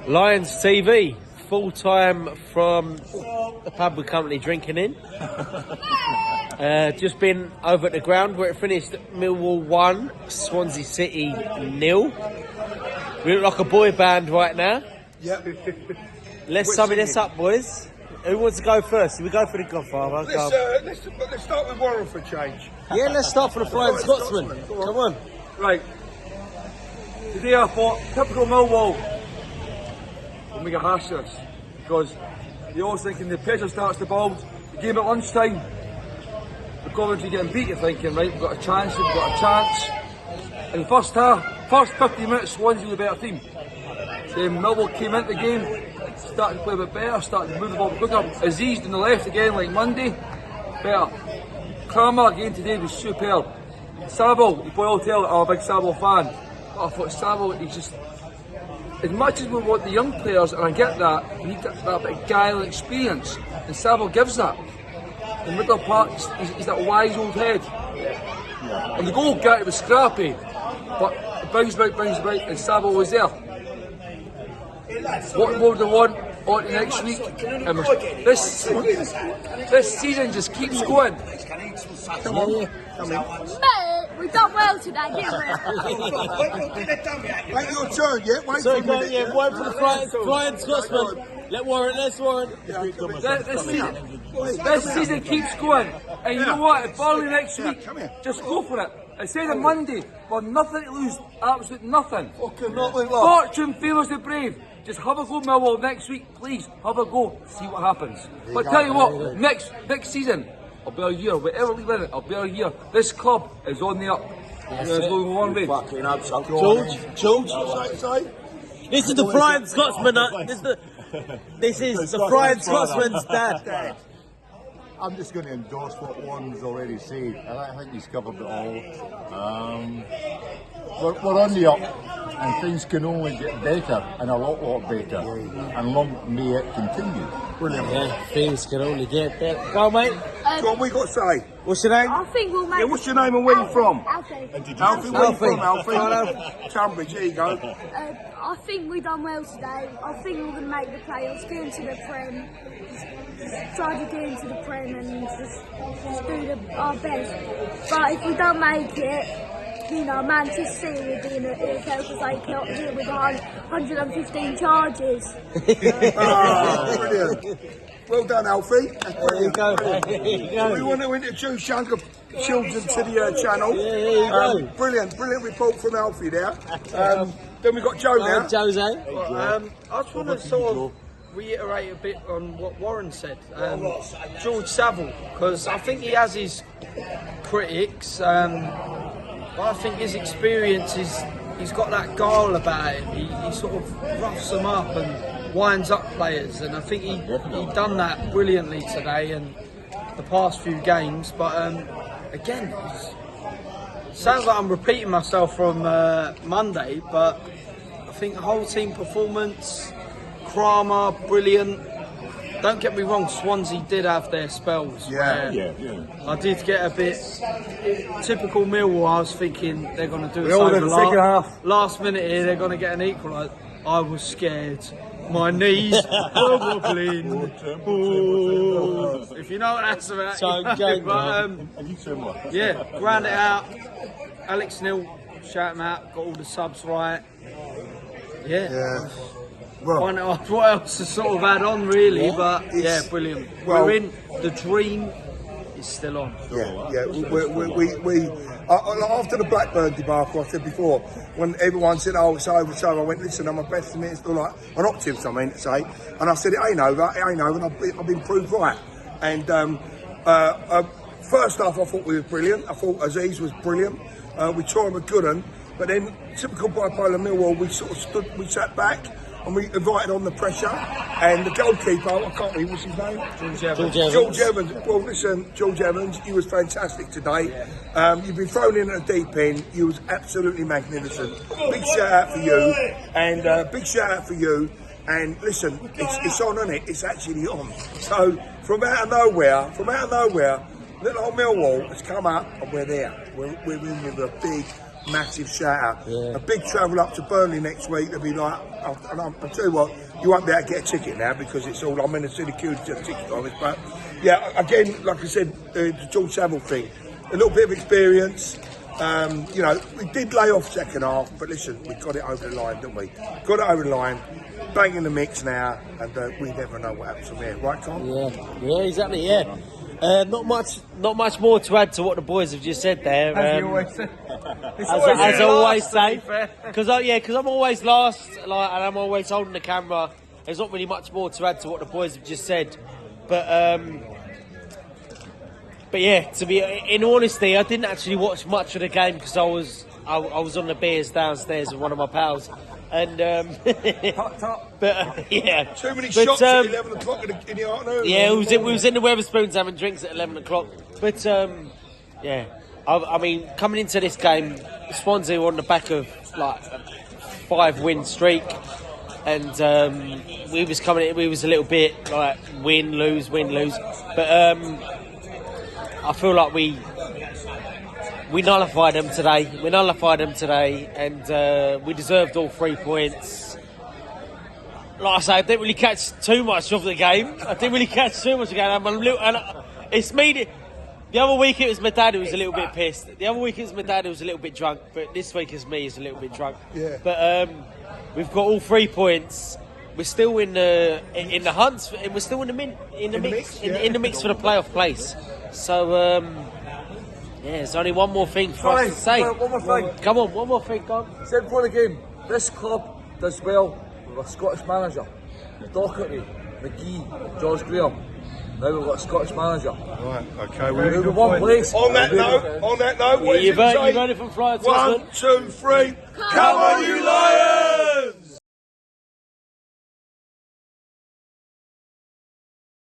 Lions TV, full time from the pub we're currently drinking in. Just been over at the ground where it finished Millwall 1, Swansea City 0. We look like a boy band right now. Yep. Let's sum this up, boys. Who wants to go first? We go for the Godfather. Let's start with Warren for a change. Yeah, let's start for the Flying Scotsman. Come on. Right. Today I thought, typical Millwall. We'll make a hash of this. Because you're always thinking the pressure starts to build. The game at lunchtime. The Coventry getting beat, you're thinking, right, we've got a chance. In the first half, first 15 minutes, Swansea were the better team. Millwall came into the game, started to play a bit better, started to move the ball quicker. Aziz on the left again, like Monday, better. Kramer again today was superb. Saville, you boy will tell that I'm a big Saville fan. But I thought Saville, he's just, as much as we want the young players, and I get that, we need that bit of guile and experience, and Saville gives that. In the middle part, he's that wise old head. And the goal guy was scrappy, but it brings about, and Saville was there. What more do they want on to next week? And this season just keeps going. Come on. Mate, we've done well today, didn't we? Wait your turn, yeah? Wait So, for a minute. yeah, one for the Flying Scotsman. Let's Warren. This season keeps going. And you know what? If Burnley next week, just go for it. Instead of Monday, we've nothing to lose. Absolute nothing. Fortune favours the brave. Just have a go, Millwall, next week, please. Have a go, see what happens. But tell you what, next season, I'll be a year, whatever we win it, I'll be a year. This club is on the up. It's going one way. George. This is the Flying Scotsman. This is the Flying Scotsman's dad. I'm just going to endorse what Warren's already said. I think he's covered it all. We're on the up, and things can only get better, and a lot better, and long may it continue. Brilliant. Yeah, things can only get better. Go on, mate. Go on, what you got to say? What's your name? I think we'll make. Yeah, what's your name and where you from? Alfie. Alfie, where you from, Alfie? Cambridge, here you go. I think we've done well today. I think we're going to make the playoffs, get into the Prem. Just try to get into the Prem and just do our best. But if we don't make it, you know, Manchester City will be in the EFL because they cannot deal with 115 charges. Brilliant. Well done, Alfie. That's brilliant. There you go. We want to introduce younger children to the channel. Yeah, there you go. Brilliant report from Alfie there. Then we've got Joe now. Jose. I just want to sort of reiterate a bit on what Warren said. George Saville, because I think he has his critics, but I think his experience is, he's got that guile about him. He sort of roughs them up and winds up players, and I think he done that brilliantly today and the past few games. But again, sounds like I'm repeating myself from Monday, but I think the whole team performance, Kramer, brilliant. Don't get me wrong, Swansea did have their spells. Yeah. I did get a bit typical Millwall. I was thinking they're going to do it all so in the second half. Last minute here, they're going to get an equal. I was scared. My knees were wobbling. Ooh. If you know what that's about. So, yeah, ground it out. Alex Neil, shout him out. Got all the subs right. Yeah. Well, What else to sort of add on, really? But yeah, brilliant. We're in. The dream is still on. Yeah. We after the Blackburn debacle, I said before, when everyone said, "Oh, it's over," I went, "Listen, I'm a pessimist." It's still like an optimist, I mean to say, and I said, "It ain't over, and I've been proved right." And first half, I thought we were brilliant. I thought Aziz was brilliant. We tore him a good one, but then typical bipolar Millwall, we sat back. And we invited on the pressure, and the goalkeeper, I can't remember what's his name? George Evans. Well, listen, George Evans, you was fantastic today. You've been thrown in at the deep end. You was absolutely magnificent. Big shout out for you, and big shout out for you. And listen, it's on, isn't it? It's actually on. So from out of nowhere, little old Millwall has come up, and we're there. We're in with a big massive shout out. A big travel up to Burnley next week. They'll be like, and I'll tell you what, you won't be able to get a ticket now because it's all, I'm in the city queue to get a ticket on it. But yeah, again, like I said, the George Savile thing, a little bit of experience. You know, we did lay off second half, but listen, we got it over the line, didn't we? Got it over the line, bang in the mix now, and we never know what happens from here, right, Con? Yeah, exactly. Yeah, not much more to add to what the boys have just said there. As you always say. As I always say, because I'm always last, like, and I'm always holding the camera. There's not really much more to add to what the boys have just said, but yeah, to be in honesty, I didn't actually watch much of the game because I was on the beers downstairs with one of my pals, and but yeah, too many shots at 11 o'clock in the afternoon. Yeah, we was in the Weatherspoons having drinks at 11 o'clock. But yeah, I mean, coming into this game, Swansea were on the back of like a 5-win streak, and we was a little bit like win lose, but I feel like we nullified them today. And we deserved all 3 points. Like I say, I didn't really catch too much of the game. It's me. The other week it was my dad who was a little bit pissed. The other week it was my dad who was a little bit drunk. But this week it's me who's a little bit drunk. Yeah. But we've got all 3 points. We're still in the hunt. We're still in the mix for the playoff place. So yeah, there's only one more thing for us to say. One more thing. Come on, one more thing, come on. Said before the game, this club does well with a Scottish manager. Doherty, McGee, George Graham. Now we've got a Scottish manager. Right, okay. We're one place. On that note, what You is it say? heard it from Flying Scotsman. 1, 2, 3. Come on, you lot!